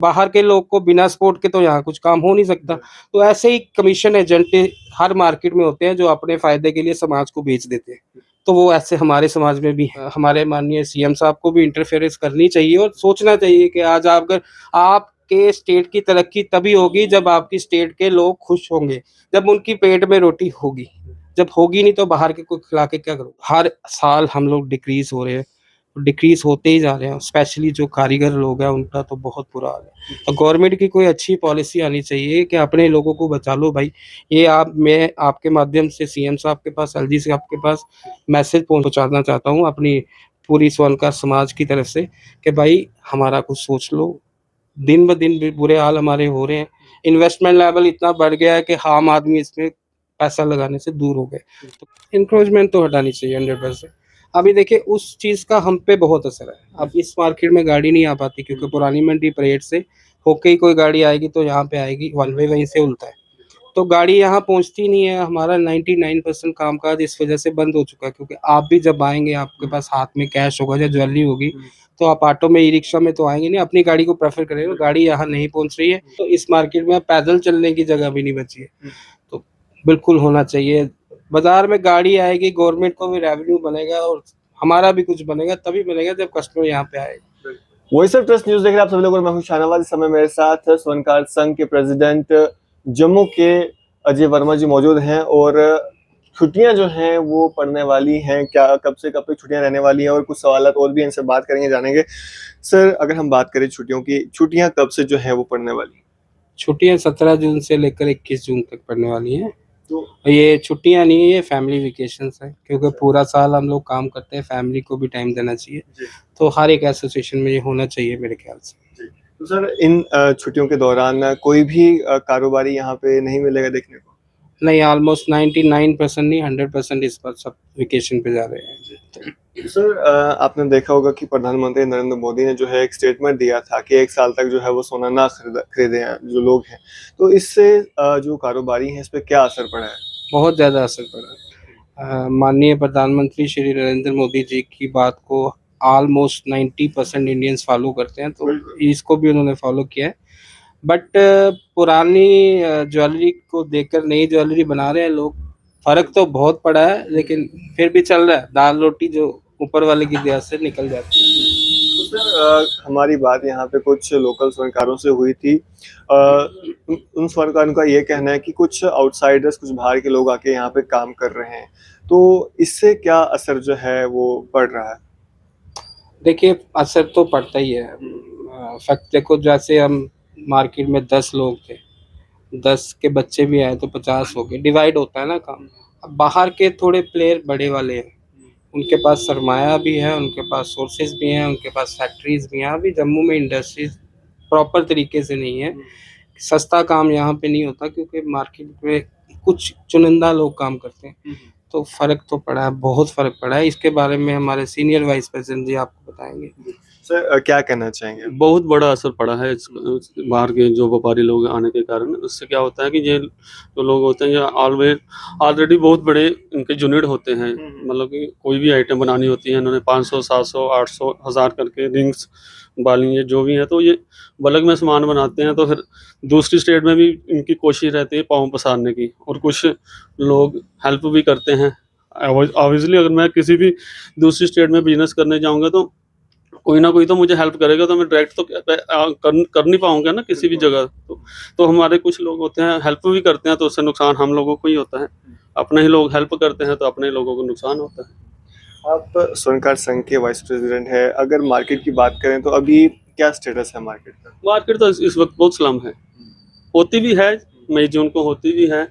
बाहर के लोग को बिना सपोर्ट के तो यहाँ कुछ काम हो नहीं सकता। तो ऐसे ही कमीशन एजेंट हर मार्केट में होते हैं जो अपने फायदे के लिए समाज को बेच देते हैं। तो वो ऐसे हमारे समाज में भी हैं। हमारे माननीय सीएम साहब को भी इंटरफेरेंस करनी चाहिए और सोचना चाहिए कि आज आप अगर आपके स्टेट की तरक्की तभी होगी जब आपकी स्टेट के लोग खुश होंगे, जब उनकी पेट में रोटी होगी। जब होगी नहीं तो बाहर के को खिला के क्या करो। हर साल हम लोग डिक्रीज हो रहे हैं, डिक्रीज होते ही जा रहे हैं। स्पेशली जो कारीगर लोग हैं उनका तो बहुत बुरा हाल है। तो गवर्नमेंट की कोई अच्छी पॉलिसी आनी चाहिए कि अपने लोगों को बचा लो भाई। ये आप मैं आपके माध्यम से सीएम साहब के पास, एलजी साहब के पास मैसेज पहुंचाना चाहता हूँ अपनी पूरी स्वर्णकार समाज की तरफ से कि भाई हमारा कुछ सोच लो। दिन ब दिन बुरे हाल हमारे हो रहे हैं। इन्वेस्टमेंट लेवल इतना बढ़ गया है कि आम आदमी इसमें पैसा लगाने से दूर हो गए। तो इंक्रोचमेंट तो हटानी चाहिए 100%। अभी देखिए उस चीज़ का हम पे बहुत असर है। अब इस मार्केट में गाड़ी नहीं आ पाती क्योंकि पुरानी मंडी परेड से होके ही कोई गाड़ी आएगी तो यहाँ पे आएगी, वन वे वहीं से उल्टा है। तो गाड़ी यहाँ पहुँचती नहीं है। हमारा 99% कामकाज इस वजह से बंद हो चुका है क्योंकि आप भी जब आएँगे आपके पास हाथ में कैश होगा या ज्वेलरी होगी, तो आप ऑटो में, ई-रिक्शा में तो आएँगे नहीं, अपनी गाड़ी को प्रेफ़र करेंगे। गाड़ी यहाँ नहीं पहुँच रही है, तो इस मार्केट में पैदल चलने की जगह भी नहीं बची है। तो बिल्कुल होना चाहिए। बाज़ार में गाड़ी आएगी, गवर्नमेंट को भी रेवेन्यू बनेगा और हमारा भी कुछ बनेगा, तभी बनेगा जब कस्टमर यहाँ पे आएगा। वॉइस ऑफ ट्रस्ट न्यूज़ देख रहे हैं आप सभी लोगों। मैं हूं शाहनवाज। इस समय मेरे साथ स्वर्णकार संघ के प्रेसिडेंट जम्मू के अजय वर्मा जी मौजूद हैं और छुट्टियां जो हैं वो पड़ने वाली हैं। क्या कब से कब तक छुट्टियां रहने वाली हैं और कुछ सवाल और भी इनसे बात करेंगे, जानेंगे। सर, अगर हम बात करें छुट्टियों की, छुट्टियां कब से जो है वो पड़ने वाली हैं? छुट्टियाँ 17 जून से लेकर 21 जून तक पड़ने वाली हैं। तो ये छुट्टियाँ नहीं है, ये फैमिली वेकेशंस है क्योंकि पूरा साल हम लोग काम करते हैं, फैमिली को भी टाइम देना चाहिए। जी, तो हर एक एसोसिएशन में ये होना चाहिए मेरे ख्याल से। जी। तो सर, इन छुट्टियों के दौरान कोई भी कारोबारी यहाँ पे नहीं मिलेगा देखने को? नहीं, ऑलमोस्ट 99% नहीं, 100% इस बार सब वेकेशन पे जा रहे हैं। तो सर, आपने देखा होगा कि प्रधानमंत्री नरेंद्र मोदी ने जो है एक स्टेटमेंट दिया था कि 1 साल तक जो है वो सोना ना खरीदे हैं जो लोग हैं। तो इससे जो कारोबारी हैं इस पे क्या असर पड़ा है? बहुत ज़्यादा असर पड़ा है। माननीय प्रधानमंत्री श्री नरेंद्र मोदी जी की बात को ऑलमोस्ट 90% इंडियंस फॉलो करते हैं, तो इसको भी उन्होंने फॉलो किया है। बट पुरानी ज्वेलरी को देखकर नई ज्वेलरी बना रहे हैं लोग। फ़र्क तो बहुत पड़ा है लेकिन फिर भी चल रहा है। दाल रोटी जो ऊपर वाले की दया से निकल जाती है। तो सर, हमारी बात यहाँ पे कुछ लोकल स्वर्णकारों से हुई थी। उन स्वर्णकारों का ये कहना है कि कुछ आउटसाइडर्स, कुछ बाहर के लोग आके यहाँ पे काम कर रहे हैं। तो इससे क्या असर जो है वो पड़ रहा है? देखिए असर तो पड़ता ही है। फैक्ट देखो, जैसे हम मार्केट में 10 लोग थे, 10 के बच्चे भी आए तो 50 हो गए, डिवाइड होता है ना काम। अब बाहर के थोड़े प्लेयर बड़े वाले हैं, उनके पास सरमाया भी है, उनके पास सोर्सेज भी हैं, उनके पास फैक्ट्रीज भी हैं। अभी जम्मू में इंडस्ट्रीज प्रॉपर तरीके से नहीं है। सस्ता काम यहाँ पे नहीं होता क्योंकि मार्केट में कुछ चुनिंदा लोग काम करते हैं। तो फ़र्क तो पड़ा है, बहुत फ़र्क पड़ा है। इसके बारे में हमारे सीनियर वाइस प्रेसिडेंट जी आपको बताएँगे। सर, क्या कहना चाहेंगे? बहुत बड़ा असर पड़ा है बाहर के जो व्यापारी लोग आने के कारण। उससे क्या होता है कि ये जो लोग होते हैं ये ऑलरेडी बहुत बड़े इनके यूनिट होते हैं। मतलब कि कोई भी आइटम बनानी होती है, इन्होंने 500, 700, 800, 1000 करके रिंग्स, बालियाँ जो भी हैं, तो ये बल्क में सामान बनाते हैं। तो फिर दूसरी स्टेट में भी इनकी कोशिश रहती है पाँव पसारने की, और कुछ लोग हेल्प भी करते हैं। ऑब्वियसली अगर मैं किसी भी दूसरी स्टेट में बिजनेस करने जाऊँगा तो कोई ना कोई तो मुझे हेल्प करेगा, तो मैं डायरेक्ट तो कर नहीं पाऊँगा ना किसी भी जगह। तो हमारे कुछ लोग होते हैं हेल्प भी करते हैं, तो उससे नुकसान हम लोगों को ही होता है। अपने ही लोग हेल्प करते हैं तो अपने ही लोगों को नुकसान होता है। आप स्वर्णकार संघ के वाइस प्रेसिडेंट है। अगर मार्केट की बात करें तो अभी क्या स्टेटस है मार्केट का? मार्केट तो इस वक्त बहुत स्लम है, होती भी है, मई जून को होती भी है,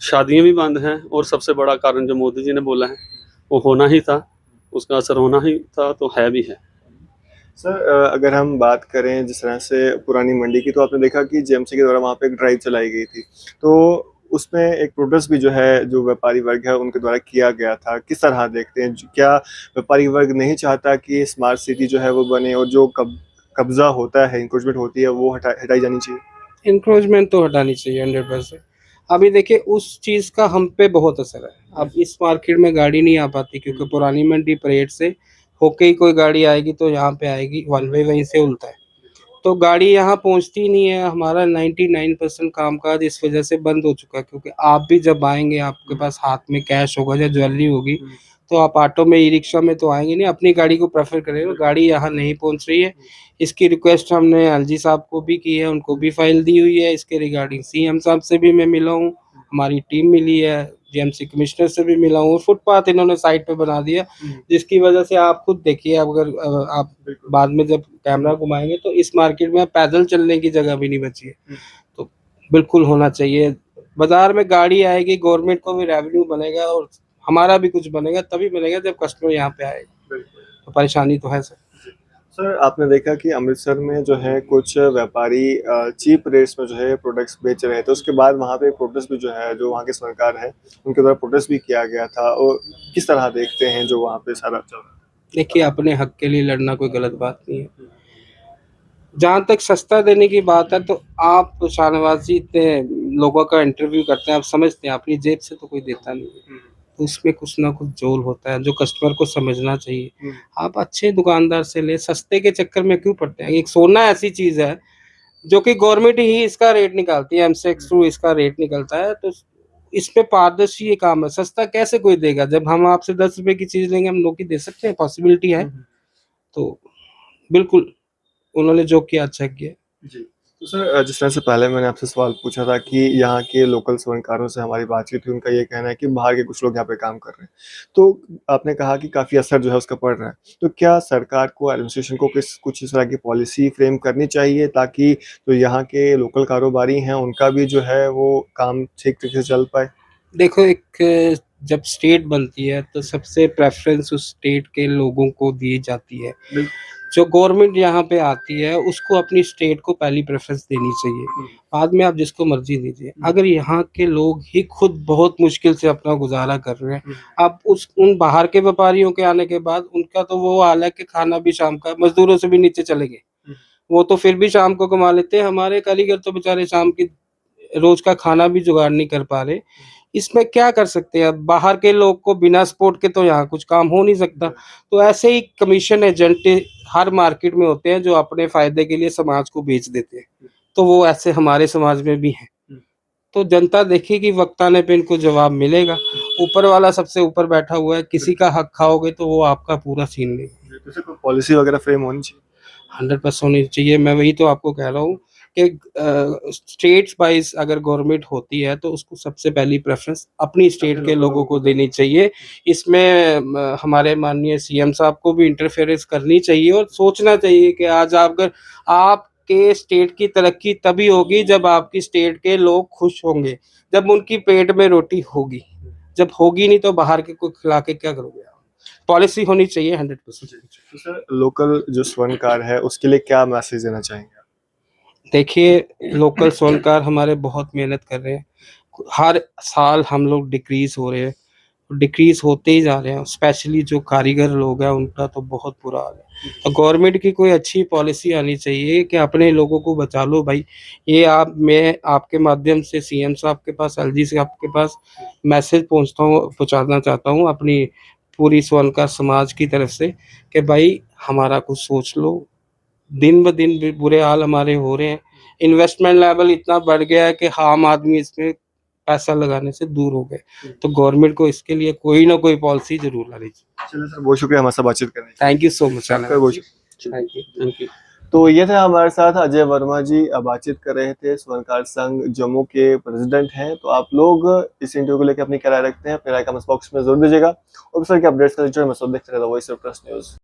शादियाँ भी बंद हैं, और सबसे बड़ा कारण जो मोदी जी ने बोला है वो होना ही था, उसका असर होना ही था, तो है भी है। सर, अगर हम बात करें जिस तरह से पुरानी मंडी की, तो आपने देखा कि जेएमसी के द्वारा वहाँ पे एक ड्राइव चलाई गई थी। तो उसमें एक प्रोटेस्ट भी जो है जो व्यापारी वर्ग है उनके द्वारा किया गया था। किस तरह देखते हैं? क्या व्यापारी वर्ग नहीं चाहता कि स्मार्ट सिटी जो है वो बने और जो कब्जा होता है, इंक्रोचमेंट होती है, वो हटाई जानी चाहिए? इंक्रोचमेंट तो हटानी चाहिए 100%। अभी देखिए उस चीज़ का हम पे बहुत असर है। अब इस मार्केट में गाड़ी नहीं आ पाती क्योंकि पुरानी मंडी परेड से होके ही कोई गाड़ी आएगी तो यहाँ पे आएगी, वन वे वहीं से उल्टा है। तो गाड़ी यहाँ पहुँचती नहीं है। हमारा 99% कामकाज इस वजह से बंद हो चुका है, क्योंकि आप भी जब आएँगे आपके पास हाथ में कैश होगा या ज्वेलरी होगी, तो आप ऑटो में, ई-रिक्शा में तो आएँगे नहीं, अपनी गाड़ी को प्रेफ़र करेंगे। गाड़ी यहाँ नहीं पहुँच रही है। इसकी रिक्वेस्ट हमने एलजी साहब को भी की है, उनको भी फ़ाइल दी हुई है इसके रिगार्डिंग। सीएम साहब से भी मैं मिला हूँ, हमारी टीम मिली है, जीएमसी कमिश्नर से भी मिला हूँ। फुटपाथ इन्होंने साइड पे बना दिया, जिसकी वजह से आप खुद देखिए, अगर आप बाद में जब कैमरा घुमाएँगे तो इस मार्केट में पैदल चलने की जगह भी नहीं बची है। तो बिल्कुल होना चाहिए। बाज़ार में गाड़ी आएगी, गवर्नमेंट को भी रेवेन्यू बनेगा और हमारा भी कुछ बनेगा, तभी बनेगा जब कस्टमर यहाँ पे आएगा। तो परेशानी तो है सर। सर, आपने देखा कि अमृतसर में जो है कुछ व्यापारी चीप रेट्स में जो है प्रोडक्ट्स बेच रहे थे। उसके बाद वहाँ पे प्रोटेस्ट भी जो है, जो वहाँ के सरकार है, उनके द्वारा प्रोटेस्ट भी किया गया था। और किस तरह देखते हैं जो वहाँ पे सारा चल रहा है? देखिए, अपने हक के लिए लड़ना कोई गलत बात नहीं है। जहाँ तक सस्ता देने की बात है, तो आप शाहनवाज जी इतने लोगों का इंटरव्यू करते हैं, आप समझते हैं अपनी जेब से तो कोई देता नहीं है। तो उसमें कुछ ना कुछ जोल होता है, जो कस्टमर को समझना चाहिए। आप अच्छे दुकानदार से ले, सस्ते के चक्कर में क्यों पड़ते हैं? एक सोना ऐसी चीज़ है जो कि गवर्नमेंट ही इसका रेट निकालती है, एमसेक्स थ्रू इसका रेट निकलता है, तो इसमें पारदर्शी ये काम है। सस्ता कैसे कोई देगा? जब हम आपसे 10 रुपए की चीज़ लेंगे, हम लोग ही दे सकते हैं, पॉसिबिलिटी है। तो बिल्कुल, उन्होंने जो किया अच्छा किया। जी। तो सर, जिस तरह से पहले मैंने आपसे सवाल पूछा था कि यहाँ के लोकल स्वर्णकारों से हमारी बातचीत हुई, उनका ये कहना है कि बाहर के कुछ लोग यहाँ पे काम कर रहे हैं। तो आपने कहा कि काफ़ी असर जो है उसका पड़ रहा है। तो क्या सरकार को, एडमिनिस्ट्रेशन को कुछ इस तरह की पॉलिसी फ्रेम करनी चाहिए, ताकि जो यहाँ के लोकल कारोबारी हैं उनका भी जो है वो काम ठीक तरीके से चल पाए? देखो, एक जब स्टेट बनती है तो सबसे प्रेफ़रेंस उस स्टेट के लोगों को दी जाती है। जो गवर्नमेंट यहाँ पे आती है उसको अपनी स्टेट को पहली प्रेफ़रेंस देनी चाहिए। बाद में आप जिसको मर्ज़ी दीजिए। अगर यहाँ के लोग ही खुद बहुत मुश्किल से अपना गुज़ारा कर रहे हैं, अब उन बाहर के व्यापारियों के आने के बाद उनका तो वो हाल है कि खाना भी शाम का मज़दूरों से भी नीचे चले गए। वो तो फिर भी शाम को कमा लेते हैं, हमारे कारीगर तो बेचारे शाम की रोज़ का खाना भी जुगाड़ नहीं कर पा रहे। इसमें क्या कर सकते हैं? अब बाहर के लोग को बिना सपोर्ट के तो यहाँ कुछ काम हो नहीं सकता। तो ऐसे ही कमीशन एजेंट हर मार्केट में होते हैं, जो अपने फ़ायदे के लिए समाज को बेच देते हैं। तो वो ऐसे हमारे समाज में भी हैं। तो जनता देखेगी, वक़्त आने पे इनको जवाब मिलेगा। ऊपर वाला सबसे ऊपर बैठा हुआ है, किसी का हक खाओगे तो वो आपका पूरा छीन लेगा। जैसे कोई पॉलिसी वगैरह फ्रेम होनी चाहिए? 100% होनी चाहिए। मैं वही तो आपको कह रहा हूँ कि स्टेट्स वाइज़ अगर गवर्नमेंट होती है तो उसको सबसे पहली प्रेफ़रेंस अपनी स्टेट के लोगों को देनी चाहिए। इसमें हमारे माननीय सीएम साहब को भी इंटरफेरेंस करनी चाहिए और सोचना चाहिए कि आज आप अगर आपके स्टेट की तरक्की तभी होगी जब आपकी स्टेट के लोग खुश होंगे, जब उनकी पेट में रोटी होगी। जब होगी नहीं तो बाहर के को खिला के क्या करोगे आप? पॉलिसी होनी चाहिए 100%। तो सर, लोकल जो स्वर्णकार है उसके लिए क्या मैसेज देना चाहेंगे आप? देखिए, लोकल स्वर्णकार हमारे बहुत मेहनत कर रहे हैं। हर साल हम लोग डिक्रीज़ हो रहे हैं, डिक्रीज़ होते ही जा रहे हैं। स्पेशली जो कारीगर लोग हैं उनका तो बहुत बुरा हाल है। तो गवर्नमेंट की कोई अच्छी पॉलिसी आनी चाहिए कि अपने लोगों को बचा लो भाई। ये मैं आपके माध्यम से सीएम साहब के पास, एलजी साहब के पास मैसेज पहुँचाना चाहता हूँ अपनी पूरी स्वर्णकार समाज की तरफ से कि भाई हमारा कुछ सोच लो। दिन ब दिन बुरे हाल हमारे हो रहे हैं। इन्वेस्टमेंट लेवल इतना बढ़ गया है कि आम आदमी इसमें पैसा लगाने से दूर हो गए। तो गवर्नमेंट को इसके लिए कोई ना कोई पॉलिसी ज़रूर लानी चाहिए। चलिए सर, बहुत शुक्रिया हमारे साथ बातचीत करने के थैंक यू सो मच। लिए। आपका बहुत शुक्रिया। Thank you. Thank you. तो ये थे हमारे साथ अजय वर्मा जी, बातचीत कर रहे थे। स्वर्णकार संघ जम्मू के प्रेसिडेंट हैं। तो आप लोग इस इंटरव्यू को लेकर अपनी क्या राय रखते हैं, अपनी राय कमेंट बॉक्स में जरूर दीजिएगा। और सर के अपडेट्स का जो है मैं सब देखते रहता हूँ, वॉइस ऑफ ट्रस्ट न्यूज़।